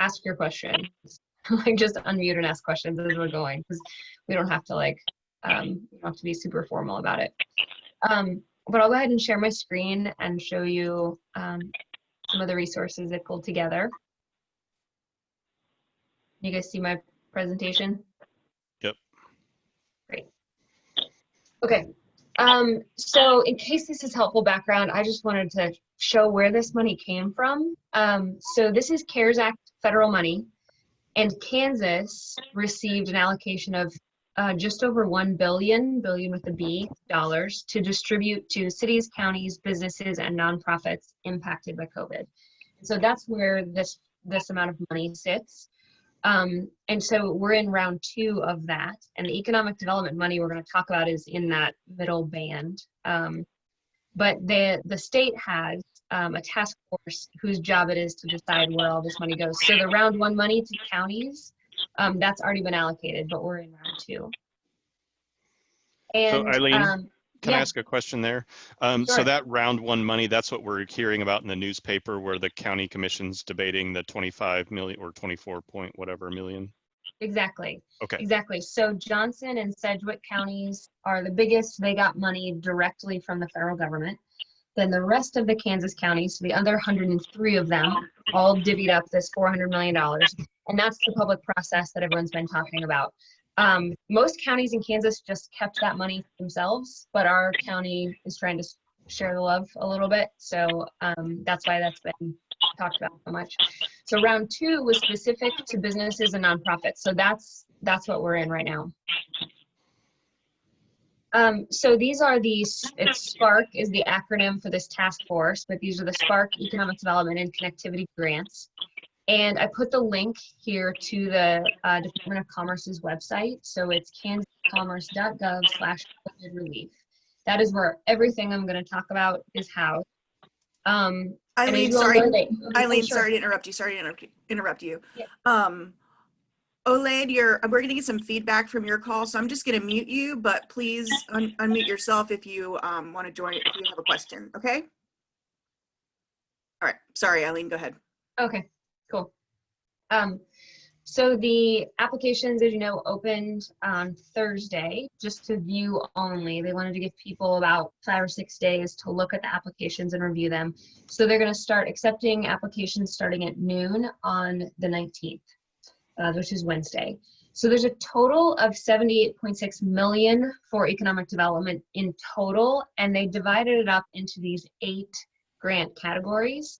ask your questions. Like just unmute and ask questions as we're going, because we don't have to like, you don't have to be super formal about it. But I'll go ahead and share my screen and show you some of the resources I pulled together. You guys see my presentation? Yep. Great. Okay. So in case this is helpful background, I just wanted to show where this money came from. So this is CARES Act federal money, and Kansas received an allocation of just over $1 billion with a B, dollars to distribute to cities, counties, businesses, and nonprofits impacted by COVID. So that's where this amount of money sits. And so we're in round 2 of that, and the economic development money we're going to talk about is in that middle band. But the state has a task force whose job it is to decide where all this money goes. So the round 1 money to counties, that's already been allocated, but we're in round 2. And so Eileen, can yeah. I ask a question there? Sure. So that round 1 money, that's what we're hearing about in the newspaper, where the county commission's debating the 25 million or 24 point whatever million. Exactly. Okay. Exactly. So Johnson and Sedgwick counties are the biggest. They got money directly from the federal government. Then the rest of the Kansas counties, so the other 103 of them, all divvied up this $400 million. And that's the public process that everyone's been talking about. Most counties in Kansas just kept that money for themselves, but our county is trying to share the love a little bit. So that's why that's been talked about so much. So round 2 was specific to businesses and nonprofits. So that's what we're in right now. So these are SPARK is the acronym for this task force, but these are the SPARK Economic Development and Connectivity Grants. And I put the link here to the Department of Commerce's website. So it's kansascommerce.gov/COVID relief. That is where everything I'm going to talk about is housed. Eileen, sorry. Eileen, sorry to interrupt you. Yeah. Olaid, we're going to get some feedback from your call, so I'm just going to mute you, but please unmute yourself if you want to join, if you have a question, okay? All right, sorry, Eileen, go ahead. Okay, cool. So the applications, as you know, opened on Thursday, just to view only. They wanted to give people about 5 or 6 days to look at the applications and review them. So they're going to start accepting applications starting at noon on the 19th. Which is Wednesday. So there's a total of 78.6 million for economic development in total, and they divided it up into these 8 grant categories.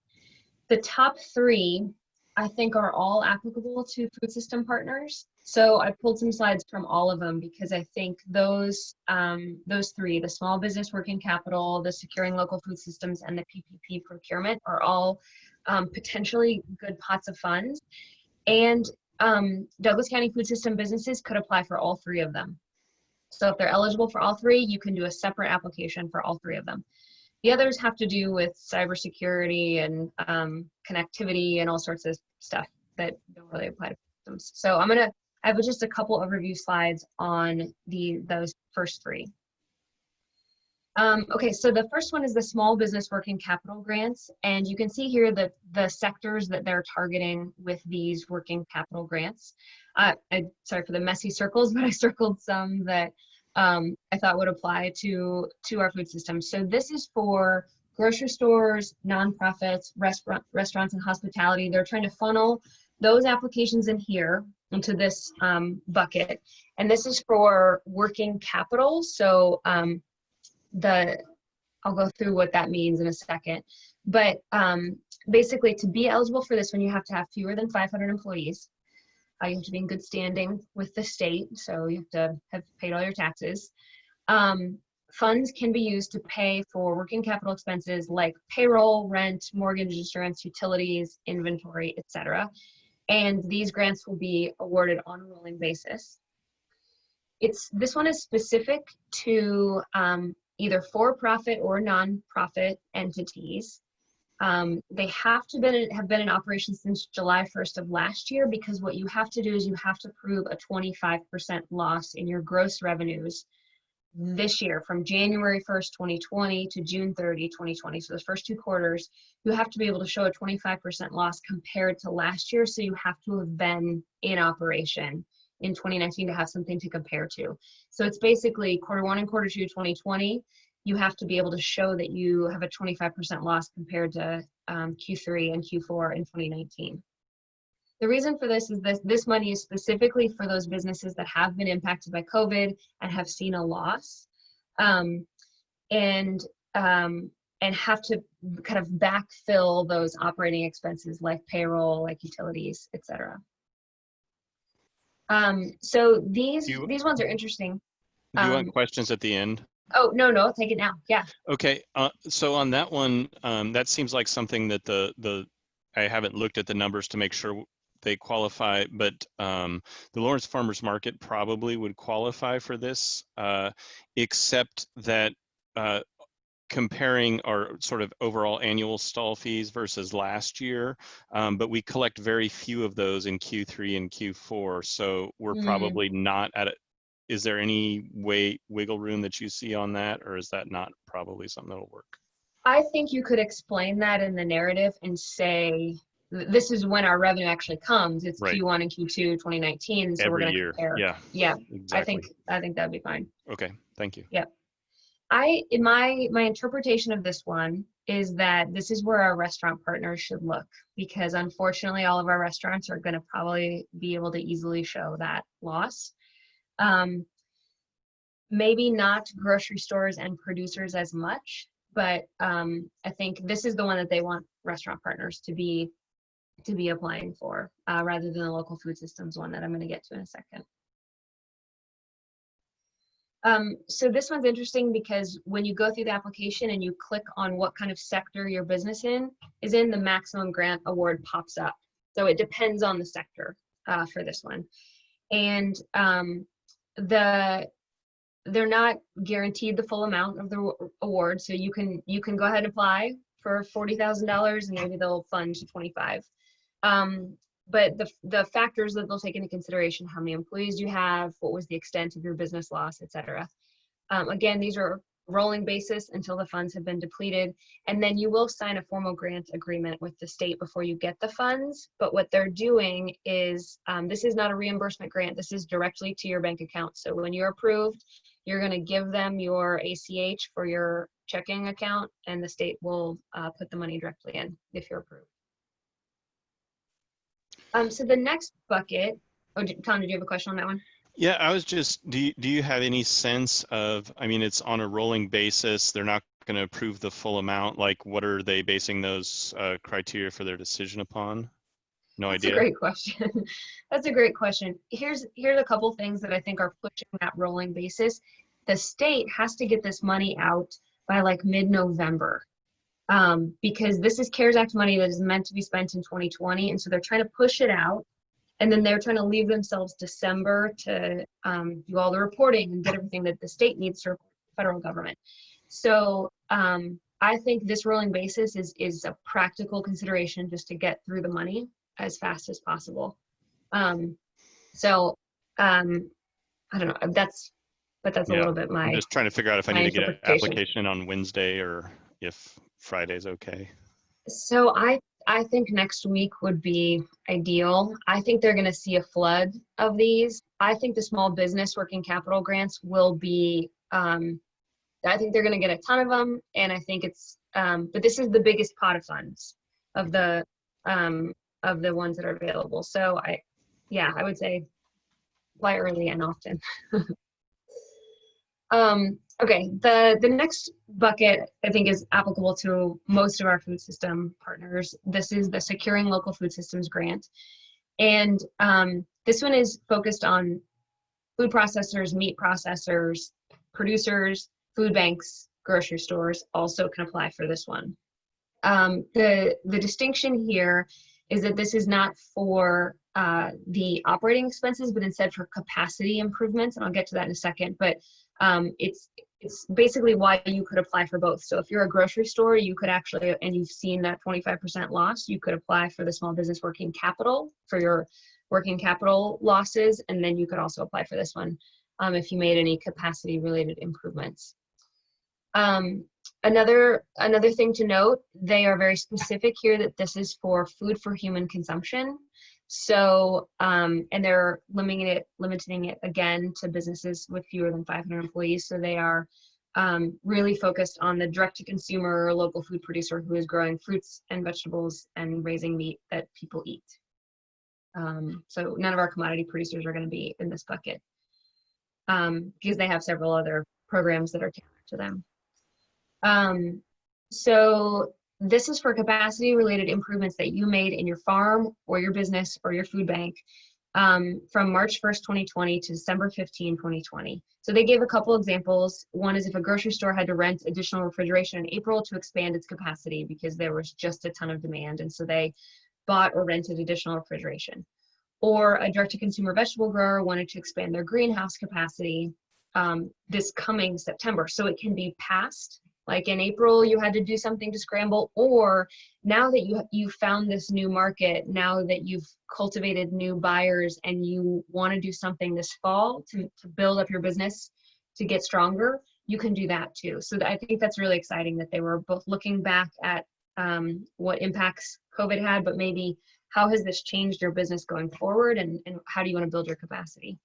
The top 3, I think, are all applicable to food system partners. So I pulled some slides from all of them because I think those 3, the small business working capital, the securing local food systems, and the PPP procurement are all potentially good pots of funds. And Douglas County food system businesses could apply for all 3 of them. So if they're eligible for all 3, you can do a separate application for all 3 of them. The others have to do with cybersecurity and connectivity and all sorts of stuff that don't really apply to systems. So I have just a couple overview slides on those first 3. Okay, so the first one is the small business working capital grants, and you can see here that the sectors that they're targeting with these working capital grants. Sorry for the messy circles, but I circled some that I thought would apply to our food system. So this is for grocery stores, nonprofits, restaurants, and hospitality. They're trying to funnel those applications in here into this bucket, and this is for working capital. So I'll go through what that means in a second, but basically to be eligible for this one, you have to have fewer than 500 employees. You have to be in good standing with the state, so you have to have paid all your taxes. Funds can be used to pay for working capital expenses like payroll, rent, mortgage insurance, utilities, inventory, etc. And these grants will be awarded on a rolling basis. This one is specific to either for-profit or non-profit entities. They have to have been in operation since July 1st of last year, because what you have to do is you have to prove a 25% loss in your gross revenues this year, from January 1st, 2020 to June 30, 2020, so those first 2 quarters, you have to be able to show a 25% loss compared to last year. So you have to have been in operation in 2019 to have something to compare to. So it's basically Q1 and Q2 2020, you have to be able to show that you have a 25% loss compared to Q3 and Q4 in 2019. The reason for this is that this money is specifically for those businesses that have been impacted by COVID and have seen a loss, and have to kind of backfill those operating expenses like payroll, like utilities, etc. So these ones are interesting. Do you want questions at the end? Oh, no, I'll take it now. Yeah. Okay, so on that one, that seems like something that I haven't looked at the numbers to make sure they qualify, but the Lawrence Farmers Market probably would qualify for this, except that comparing our sort of overall annual stall fees versus last year, but we collect very few of those in Q3 and Q4, so we're probably not at it. Is there any wiggle room that you see on that, or is that not probably something that'll work? I think you could explain that in the narrative and say, this is when our revenue actually comes. It's right. Q1 and Q2 2019. So every we're going to year. compare. Yeah, exactly. I think that'd be fine. Okay, thank you. Yep. In my interpretation of this one is that this is where our restaurant partners should look, because unfortunately all of our restaurants are going to probably be able to easily show that loss. Maybe not grocery stores and producers as much, but I think this is the one that they want restaurant partners to be applying for, rather than the local food systems one that I'm going to get to in a second. So this one's interesting because when you go through the application and you click on what kind of sector your business is in, the maximum grant award pops up. So it depends on the sector for this one. And they're not guaranteed the full amount of the award. So you can go ahead and apply for $40,000 and maybe they'll fund to 25. But the factors that they'll take into consideration, how many employees you have, what was the extent of your business loss, etc. Again, these are rolling basis until the funds have been depleted. And then you will sign a formal grant agreement with the state before you get the funds. But what they're doing is, this is not a reimbursement grant. This is directly to your bank account. So when you're approved, you're going to give them your ACH for your checking account, and the state will put the money directly in if you're approved. So the next bucket, Tom, did you have a question on that one? Yeah, I was just, do you have any sense of, I mean, it's on a rolling basis, they're not going to approve the full amount, like what are they basing those criteria for their decision upon? No idea. That's a great question. That's a great question. Here's a couple things that I think are pushing that rolling basis. The state has to get this money out by like mid-November. Because this is CARES Act money that is meant to be spent in 2020. And so they're trying to push it out. And then they're trying to leave themselves December to do all the reporting and get everything that the state needs to report to the federal government. So I think this rolling basis is a practical consideration just to get through the money as fast as possible. I don't know, that's a little bit I'm just trying to figure out if I need to get an application on Wednesday or if Friday's okay. So I think next week would be ideal. I think they're going to see a flood of these. I think the small business working capital grants will be, I think they're going to get a ton of them. And I think it's, but this is the biggest pot of funds of the ones that are available. So I would say apply early and often. Okay, the next bucket I think is applicable to most of our food system partners. This is the Securing Local Food Systems Grant. And this one is focused on food processors, meat processors, producers, food banks, grocery stores also can apply for this one. The distinction here is that this is not for the operating expenses, but instead for capacity improvements. And I'll get to that in a second, but it's basically why you could apply for both. So if you're a grocery store, you could actually, and you've seen that 25% loss, you could apply for the small business working capital for your working capital losses. And then you could also apply for this one. if you made any capacity related improvements. Another thing to note, they are very specific here that this is for food for human consumption. So, and they're limiting it again to businesses with fewer than 500 employees. So they are really focused on the direct to consumer local food producer who is growing fruits and vegetables and raising meat that people eat. So none of our commodity producers are going to be in this bucket because they have several other programs that are tailored to them. So this is for capacity related improvements that you made in your farm or your business or your food bank from March 1st, 2020 to December 15, 2020. So they gave a couple examples. One is if a grocery store had to rent additional refrigeration in April to expand its capacity because there was just a ton of demand. And so they bought or rented additional refrigeration. Or a direct-to-consumer vegetable grower wanted to expand their greenhouse capacity this coming September. So it can be past, like in April, you had to do something to scramble, or now that you found this new market, now that you've cultivated new buyers and you want to do something this fall to build up your business to get stronger, you can do that too. So I think that's really exciting that they were both looking back at what impacts COVID had, but maybe how has this changed your business going forward, and how do you want to build your capacity?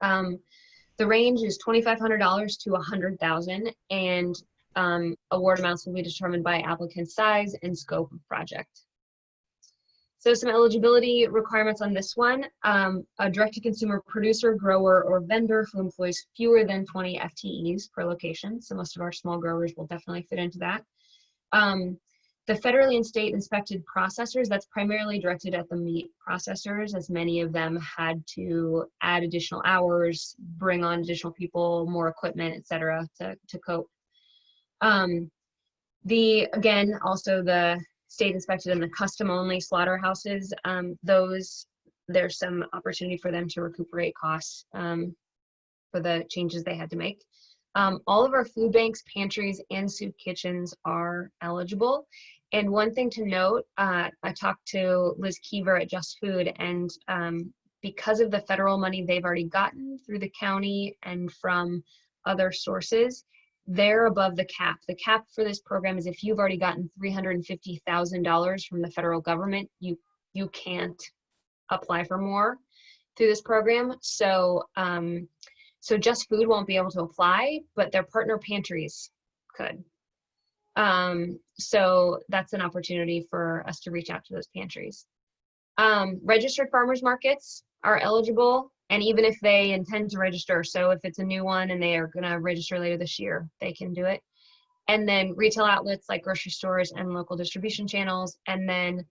The range is $2,500 to $100,000, and award amounts will be determined by applicant size and scope of project. So some eligibility requirements on this one. A direct-to-consumer producer, grower, or vendor who employs fewer than 20 FTEs per location. So most of our small growers will definitely fit into that. The federally and state inspected processors, that's primarily directed at the meat processors, as many of them had to add additional hours, bring on additional people, more equipment, et cetera, to cope. Again, also the state inspected and the custom only slaughterhouses, there's some opportunity for them to recuperate costs for the changes they had to make. All of our food banks, pantries, and soup kitchens are eligible. And one thing to note, I talked to Liz Keever at Just Food, and because of the federal money they've already gotten through the county and from other sources, they're above the cap. The cap for this program is if you've already gotten $350,000 from the federal government, you can't apply for more through this program. So Just Food won't be able to apply, but their partner pantries could. So that's an opportunity for us to reach out to those pantries. Registered farmers markets are eligible, and even if they intend to register, so if it's a new one and they are going to register later this year, they can do it. And then retail outlets like grocery stores and local distribution channels, and then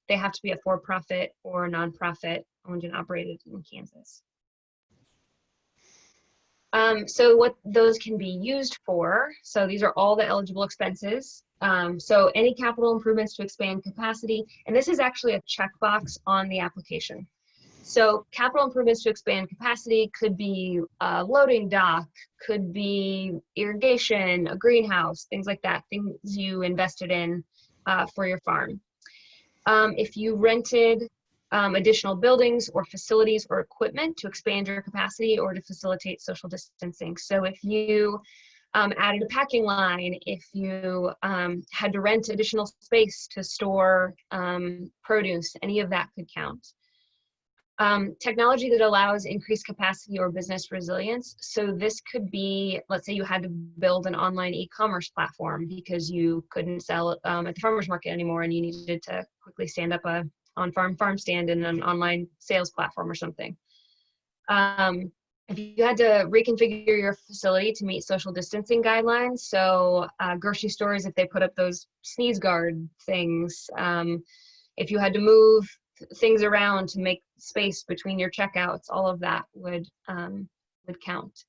they have to be a for-profit or a nonprofit owned and operated in Kansas. So what those can be used for, so these are all the eligible expenses. So any capital improvements to expand capacity, and this is actually a checkbox on the application. So capital improvements to expand capacity could be a loading dock, could be irrigation, a greenhouse, things like that, things you invested in for your farm. If you rented additional buildings or facilities or equipment to expand your capacity or to facilitate social distancing. So if you added a packing line, if you had to rent additional space to store produce, any of that could count. Technology that allows increased capacity or business resilience. So this could be, let's say you had to build an online e-commerce platform because you couldn't sell at the farmer's market anymore and you needed to quickly stand up a on-farm farm stand and an online sales platform or something. If you had to reconfigure your facility to meet social distancing guidelines, so grocery stores, if they put up those sneeze guard things, if you had to move things around to make space between your checkouts, all of that would count.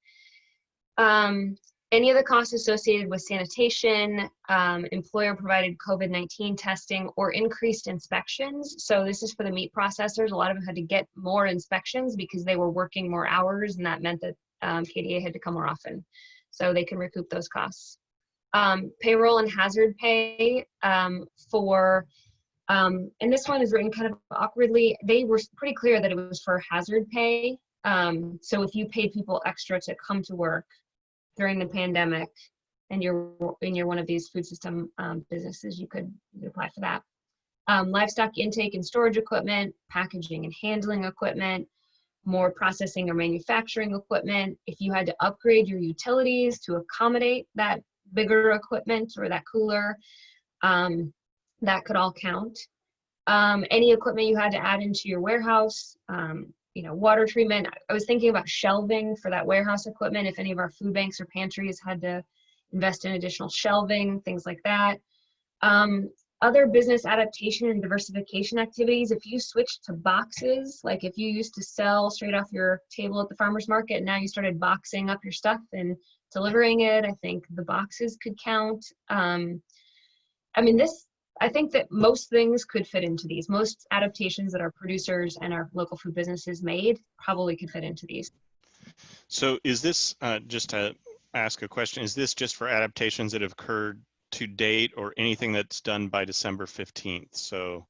Any of the costs associated with sanitation, employer-provided COVID-19 testing, or increased inspections. So this is for the meat processors. A lot of them had to get more inspections because they were working more hours, and that meant that KDA had to come more often. So they can recoup those costs. Payroll and hazard pay for, and this one is written kind of awkwardly. They were pretty clear that it was for hazard pay So if you paid people extra to come to work during the pandemic and you're one of these food system businesses, you could apply for that. Livestock intake and storage equipment, packaging and handling equipment, more processing or manufacturing equipment. If you had to upgrade your utilities to accommodate that bigger equipment or that cooler, that could all count. Any equipment you had to add into your warehouse, water treatment. I was thinking about shelving for that warehouse equipment. If any of our food banks or pantries had to invest in additional shelving, things like that. Other business adaptation and diversification activities. If you switched to boxes, like if you used to sell straight off your table at the farmer's market, and now you started boxing up your stuff and delivering it, I think the boxes could count. I think that most things could fit into these. Most adaptations that our producers and our local food businesses made probably could fit into these. So is this, just to ask a question, is this just for adaptations that have occurred to date or anything that's done by December 15th? So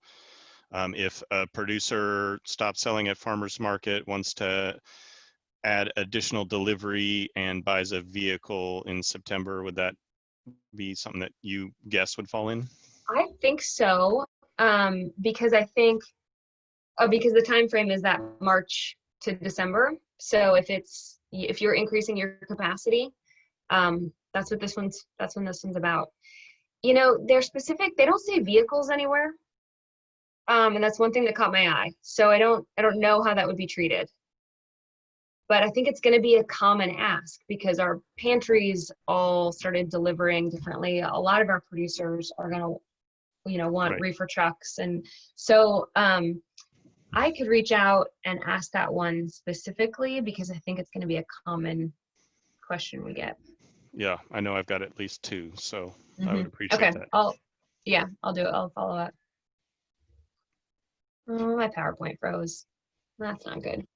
if a producer stops selling at farmer's market, wants to add additional delivery and buys a vehicle in September, would that be something that you guess would fall in? I think so, because I think because the time frame is that March to December. So if you're increasing your capacity, that's when this one's about. They're specific. They don't say vehicles anywhere, and that's one thing that caught my eye. So I don't know how that would be treated, but I think it's going to be a common ask because our pantries all started delivering differently. A lot of our producers are going to want Right. reefer trucks. And so I could reach out and ask that one specifically because I think it's going to be a common question we get. Yeah, I know I've got at least two, so I would appreciate Okay, that. I'll do it. I'll follow up. Oh, my PowerPoint froze. That's not good.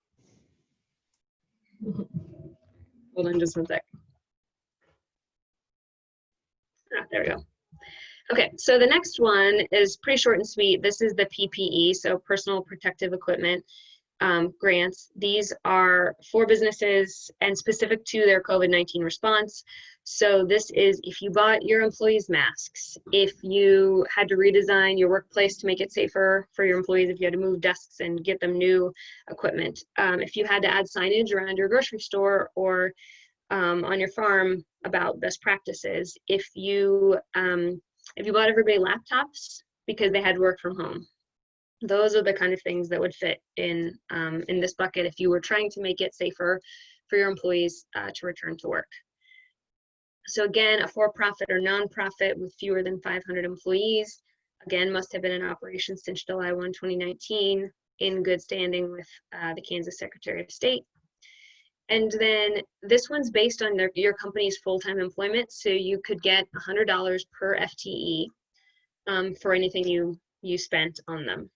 Hold on just one sec. There we go. Okay, so the next one is pretty short and sweet. This is the PPE, so personal protective equipment grants. These are for businesses and specific to their COVID-19 response. So this is if you bought your employees masks, if you had to redesign your workplace to make it safer for your employees, if you had to move desks and get them new equipment, if you had to add signage around your grocery store or on your farm about best practices, if you bought everybody laptops because they had to work from home. Those are the kind of things that would fit in this bucket if you were trying to make it safer for your employees to return to work. So again, a for-profit or nonprofit with fewer than 500 employees, again, must have been in operation since July 1, 2019, in good standing with the Kansas Secretary of State. And then this one's based on your company's full-time employment, so you could get $100 per FTE for anything you spent on them.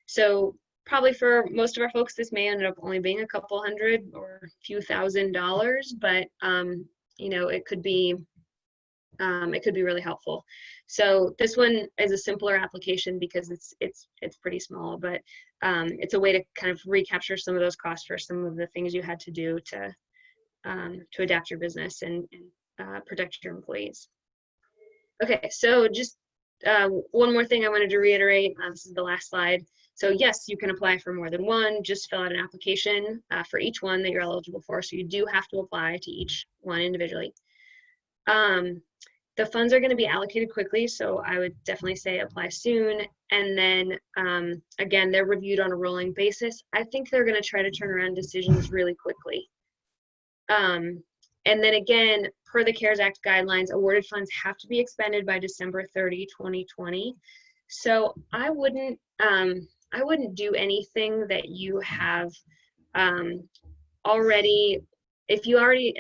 So probably for most of our folks, this may end up only being a couple hundred or a few $1,000s, but it could be really helpful. So this one is a simpler application because it's pretty small, but it's a way to kind of recapture some of those costs for some of the things you had to do to adapt your business and protect your employees. Okay, so just one more thing I wanted to reiterate. This is the last slide. So yes, you can apply for more than one. Just fill out an application for each one that you're eligible for. So you do have to apply to each one individually. The funds are going to be allocated quickly, so I would definitely say apply soon. And then again, they're reviewed on a rolling basis. I think they're going to try to turn around decisions really quickly. And then again, per the CARES Act guidelines, awarded funds have to be expended by December 30, 2020. So I wouldn't do anything that you have already. If you already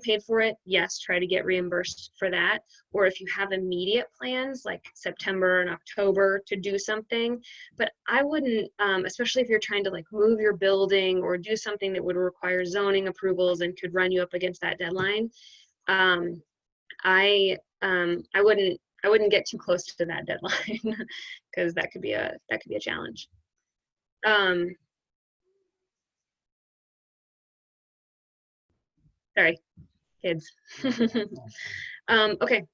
paid for it, yes, try to get reimbursed for that. Or if you have immediate plans like September and October to do something, but I wouldn't, especially if you're trying to like move your building or do something that would require zoning approvals and could run you up against that deadline. I wouldn't get too close to that deadline because that could be a challenge. Sorry, kids. Okay.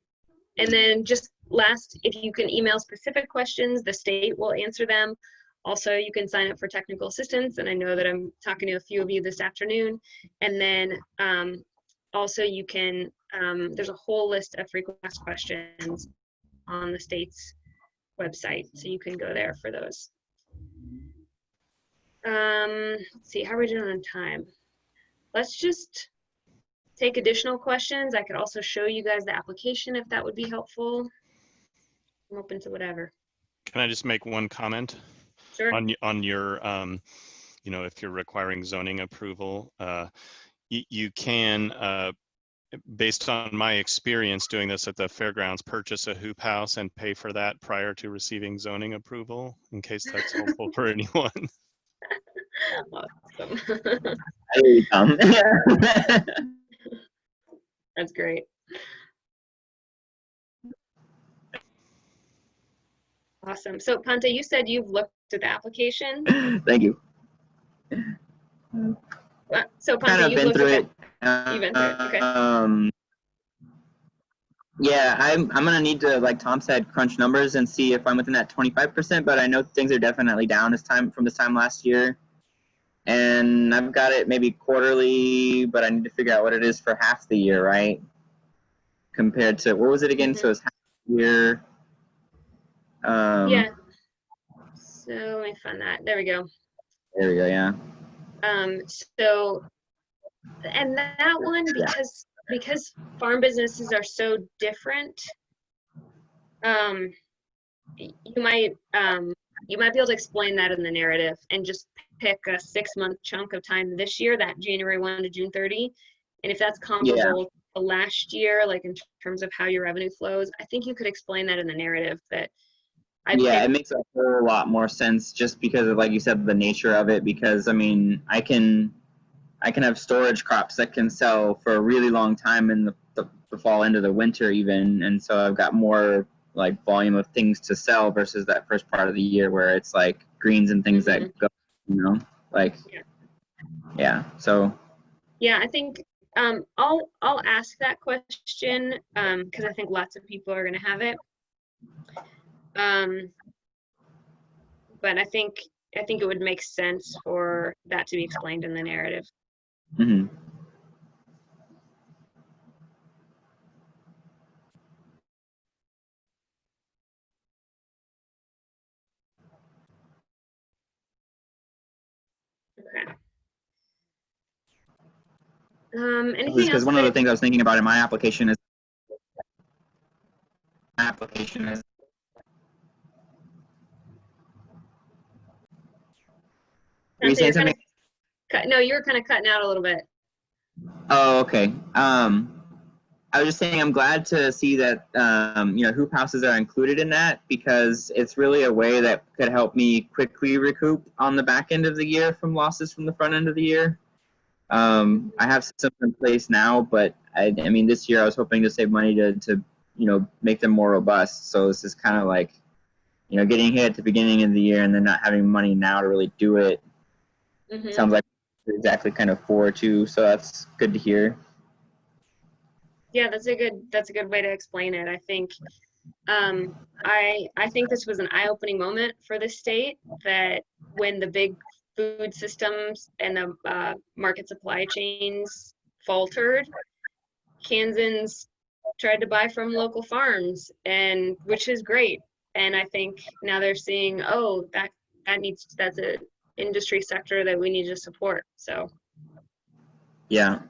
And then just last, if you can email specific questions, the state will answer them. Also, you can sign up for technical assistance, and I know that I'm talking to a few of you this afternoon. And then also you can, there's a whole list of frequently asked questions on the state's website, so you can go there for those. Let's see, how are we doing on time? Let's just take additional questions. I could also show you guys the application if that would be helpful. I'm open to whatever. Can I just make one comment? Sure. On your, you know, if you're requiring zoning approval, you can, based on my experience doing this at the fairgrounds, purchase a hoop house and pay for that prior to receiving zoning approval, in case that's helpful for anyone. Awesome. That's great. Awesome. So Pante, you said you've looked at the application. Thank you. So Kind Pante, of you've been looked through at it. that. You've been through it. Okay. Yeah, I'm gonna need to, like Tom said, crunch numbers and see if I'm within that 25%. But I know things are definitely down from this time last year, and I've got it maybe quarterly, but I need to figure out what it is for half the year, right? Compared to what was it again? So it's half the year. Yeah. So let me find that. There we go. There we go. Yeah. So, and that one, because farm businesses are so different, you might be able to explain that in the narrative and just pick a 6-month chunk of time this year, that January 1 to June 30. And if that's comparable to last year, like in terms of how your revenue flows, I think you could explain that in the narrative that it makes a whole lot more sense just because of, like you said, the nature of it. Because I mean, I can have storage crops that can sell for a really long time in the fall into the winter even, and so I've got more like volume of things to sell versus that first part of the year where it's like greens and things that go, you know, like so I think I'll ask that question because I think lots of people are going to have it. But I think it would make sense for that to be explained in the narrative. Mm-hmm. Okay. Anything else? Because one of the things I was thinking about in my application is Were you saying something? No, you were kind of cutting out a little bit. Oh, okay. I was just saying I'm glad to see that you know, hoop houses are included in that, because it's really a way that could help me quickly recoup on the back end of the year from losses from the front end of the year. I have systems in place now, but I mean, this year I was hoping to save money to you know, make them more robust. So this is kind of like, you know, getting hit at the beginning of the year and then not having money now to really do it. Sounds like exactly kind of forward to, so that's good to hear. Yeah, that's a good way to explain it. I think I think this was an eye-opening moment for the state, that when the big food systems and the market supply chains faltered, Kansans tried to buy from local farms, and which is great. And I think now they're seeing, oh, that's a industry sector that we need to support. So yeah.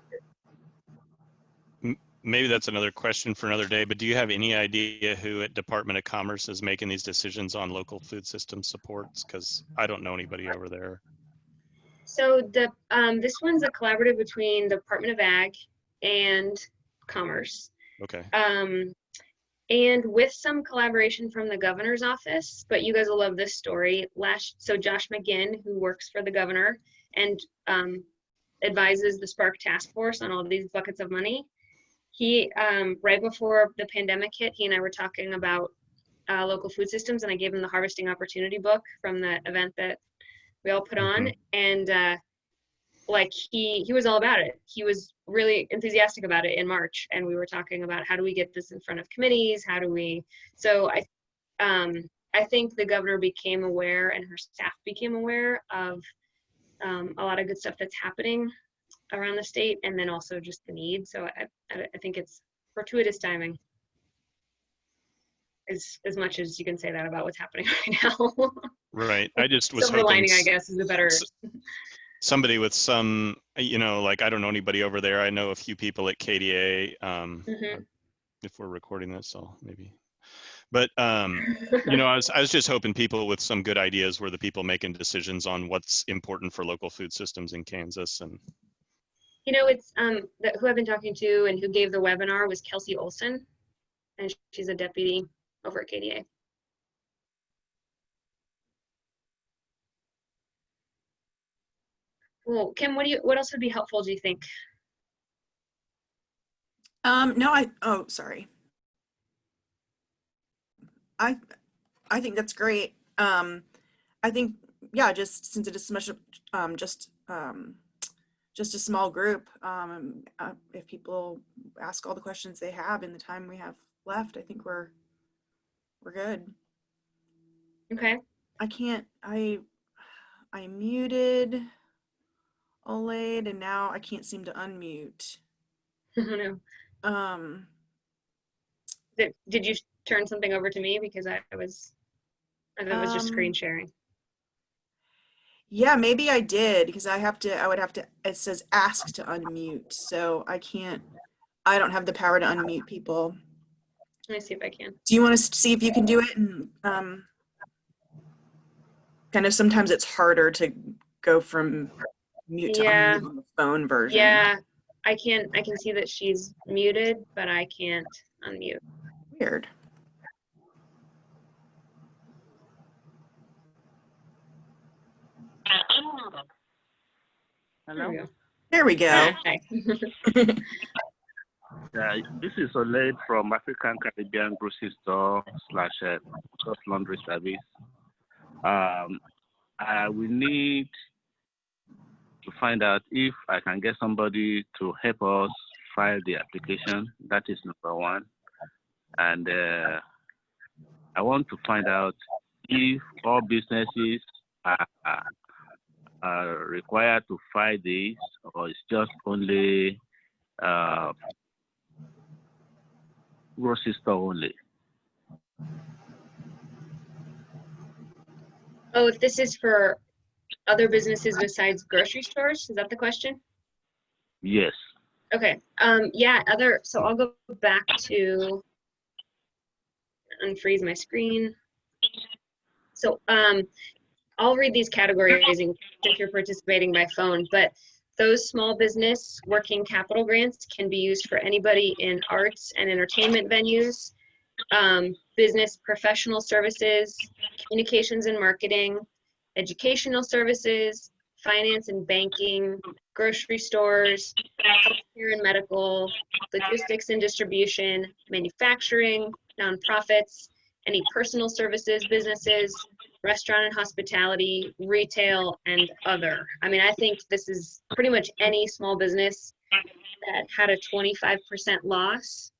Maybe that's another question for another day, but do you have any idea who at Department of Commerce is making these decisions on local food system supports? Because I don't know anybody over there. So this one's a collaborative between the Department of Ag and Commerce. Okay. And with some collaboration from the governor's office, but you guys will love this story. So Josh McGinn, who works for the governor and advises the Spark Taskforce on all these buckets of money, he, right before the pandemic hit, he and I were talking about local food systems, and I gave him the Harvesting Opportunity book from the event that we all put on. And like he was all about it. He was really enthusiastic about it in March, and we were talking about how do we get this in front of committees? How do we? So I think the governor became aware, and her staff became aware of a lot of good stuff that's happening around the state, and then also just the need. So I think it's fortuitous timing. As much as you can say that about what's happening right now. Right. I just was Silver hoping lining, I guess, is a better. somebody with some, like I don't know anybody over there. I know a few people at KDA. If we're recording this, I'll maybe. But I was just hoping people with some good ideas were the people making decisions on what's important for local food systems in Kansas. And it's who I've been talking to and who gave the webinar was Kelsey Olson, and she's a deputy over at KDA. Well, Kim, what else would be helpful, do you think? No, sorry. I think that's great. I think, yeah, just since it is so much, just a small group, if people ask all the questions they have in the time we have left, I think we're good. Okay. I muted Olaid, and now I can't seem to unmute. No. Did you turn something over to me, because I was just screen sharing? Yeah, maybe I did, because I would have to, it says ask to unmute, so I don't have the power to unmute people. Let me see if I can. Do you want to see if you can do it? And kind of sometimes it's harder to go from mute to unmute on the phone version. Yeah, I can see that she's muted, but I can't unmute. Weird. Hello? There we go. Hi. This is Olaid from African Caribbean Grocery Store / Laundry Service. I will need to find out if I can get somebody to help us file the application. That is number one. And I want to find out if all businesses are required to file this, or it's just only grocery store only. Oh, if this is for other businesses besides grocery stores, is that the question? Yes. Okay. Yeah. So I'll go back to unfreeze my screen. So I'll read these categories if you're participating by phone, but those small business working capital grants can be used for anybody in arts and entertainment venues, business professional services, communications and marketing, educational services, finance and banking, grocery stores, healthcare and medical, logistics and distribution, manufacturing, nonprofits, any personal services businesses, restaurant and hospitality, retail, and other. I mean, I think this is pretty much any small business that had a 25% loss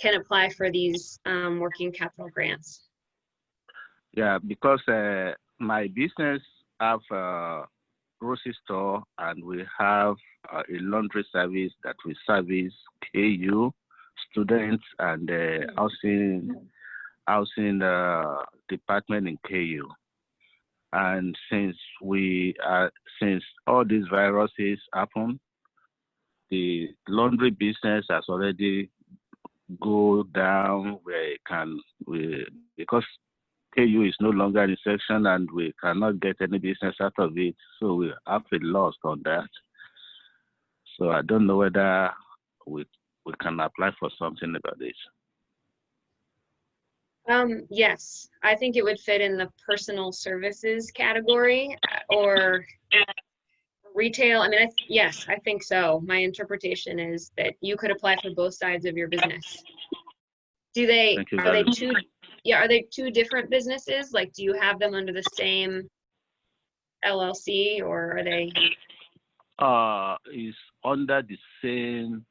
can apply for these working capital grants. Yeah, because my business have a grocery store, and we have a laundry service that we service KU students and housing department in KU. And since all these viruses happen, the laundry business has already go down where because KU is no longer in section and we cannot get any business out of it, so we have a loss on that. So I don't know whether we can apply for something about this. Yes, I think it would fit in the personal services category or retail. I mean, yes, I think so. My interpretation is that you could apply for both sides of your business. Are they two different businesses? Like, do you have them under the same LLC, or are they? is under the same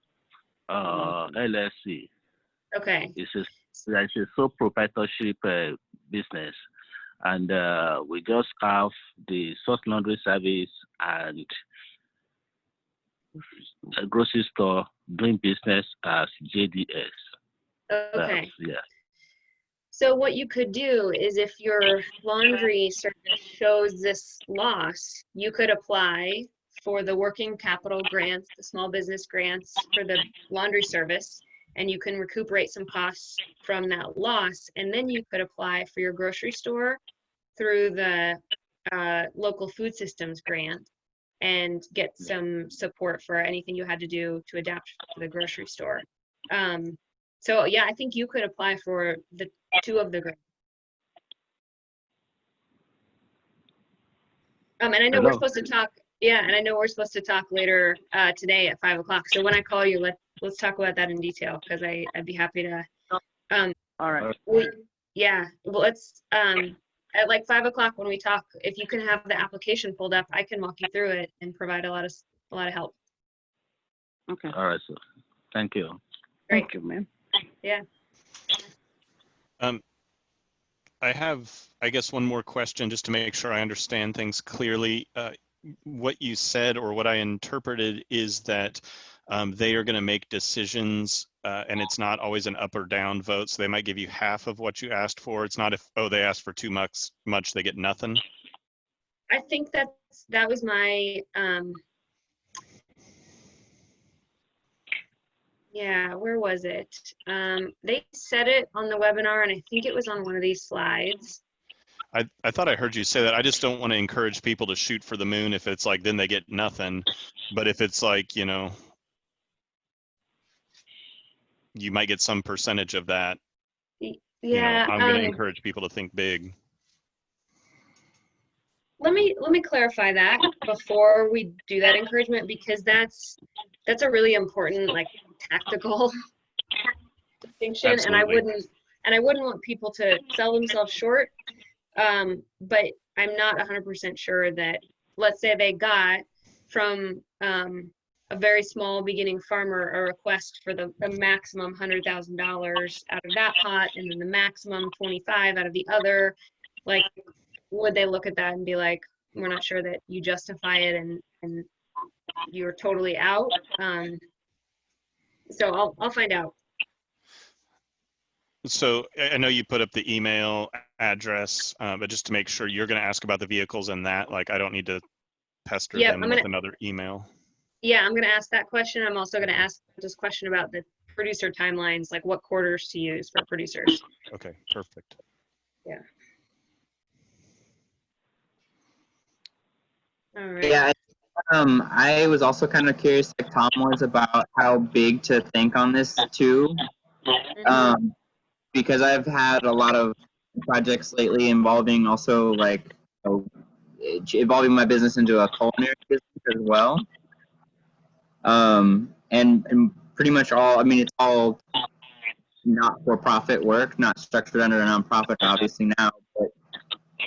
LLC. Okay. It's a sole proprietorship business, and we just have the source laundry service and a grocery store doing business as JDS. Okay. Yeah. So what you could do is if your laundry service shows this loss, you could apply for the working capital grants, the small business grants for the laundry service, and you can recuperate some costs from that loss. And then you could apply for your grocery store through the local food systems grant and get some support for anything you had to do to adapt to the grocery store. So yeah, I think you could apply for the two of the grants. And I know we're supposed to talk. Yeah, and I know we're supposed to talk later today at 5 o'clock. So when I call you, let's talk about that in detail because I'd be happy to. All right. Yeah, well, let's at like 5 o'clock when we talk. If you can have the application pulled up, I can walk you through it and provide a lot of help. Okay. All right, so thank you. Great. Thank you, ma'am. Yeah. I have, I guess, one more question just to make sure I understand things clearly. What you said or what I interpreted is that they are going to make decisions and it's not always an up or down vote. So they might give you half of what you asked for. It's not if, oh, they asked for too much, they get nothing. I think that was my, yeah, where was it? They said it on the webinar and I think it was on one of these slides. I thought I heard you say that. I just don't want to encourage people to shoot for the moon if it's like, then they get nothing. But if it's like, you know, you might get some percentage of that. Yeah. You know, I'm going to encourage people to think big. Let me clarify that before we do that encouragement, because that's a really important, like, tactical distinction. Absolutely. And I wouldn't want people to sell themselves short. But I'm not 100% sure that, let's say they got from a very small beginning farmer a request for the maximum $100,000 out of that pot and then the maximum 25 out of the other, like, would they look at that and be like, we're not sure that you justify it and you're totally out? So I'll find out. So I know you put up the email address, but just to make sure, you're going to ask about the vehicles and that, like, I don't need to pester them with another email. Yeah, I'm going to ask that question. I'm also going to ask this question about the producer timelines, like what quarters to use for producers. Okay, perfect. Yeah. All right. Yeah, I was also kind of curious, like Tom was, about how big to think on this too. Because I've had a lot of projects lately involving also, like, evolving my business into a culinary business as well. And pretty much all, I mean, it's all not-for-profit work, not structured under a nonprofit, obviously now, but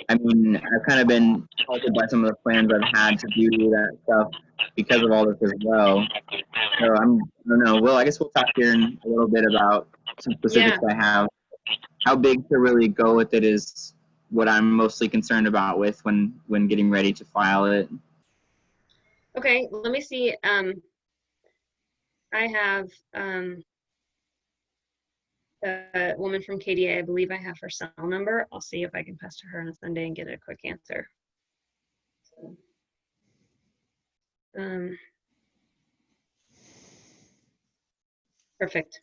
I mean, I've kind of been halted by some of the plans I've had to do that stuff because of all this as well. So I don't know. Well, I guess we'll talk here in a little bit about some specifics I have. How big to really go with it is what I'm mostly concerned about with when getting ready to file it. Okay, let me see. I have a woman from KDA. I believe I have her cell number. I'll see if I can pester her on a Sunday and get a quick answer. So, perfect.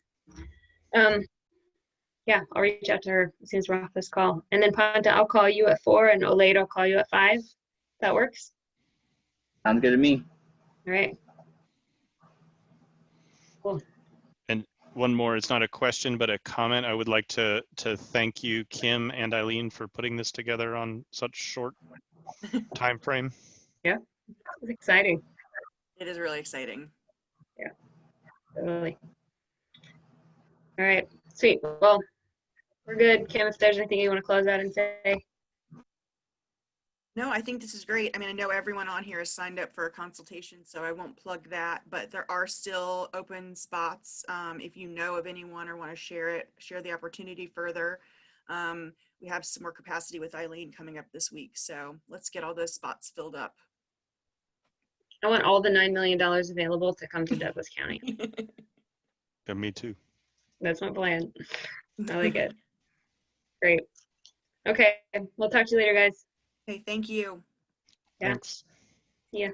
Yeah, I'll reach out to her as soon as we're off this call. And then Panta, I'll call you at 4 and Olade, I'll call you at 5. That works? Sounds good to me. All right. Cool. And one more, it's not a question, but a comment. I would like to thank you, Kim and Eileen, for putting this together on such short time frame. Yeah, it's exciting. It is really exciting. Yeah, totally. All right, sweet. Well, we're good. Kim, if there's anything you want to close out and say. No, I think this is great. I mean, I know everyone on here is signed up for a consultation, so I won't plug that, but there are still open spots. If you know of anyone or want to share the opportunity further. We have some more capacity with Eileen coming up this week, so let's get all those spots filled up. I want all the $9 million available to come to Douglas County. Yeah, me too. That's my plan. I like it. Great. Okay, we'll talk to you later, guys. Okay, thank you. Yeah. Thanks. See ya.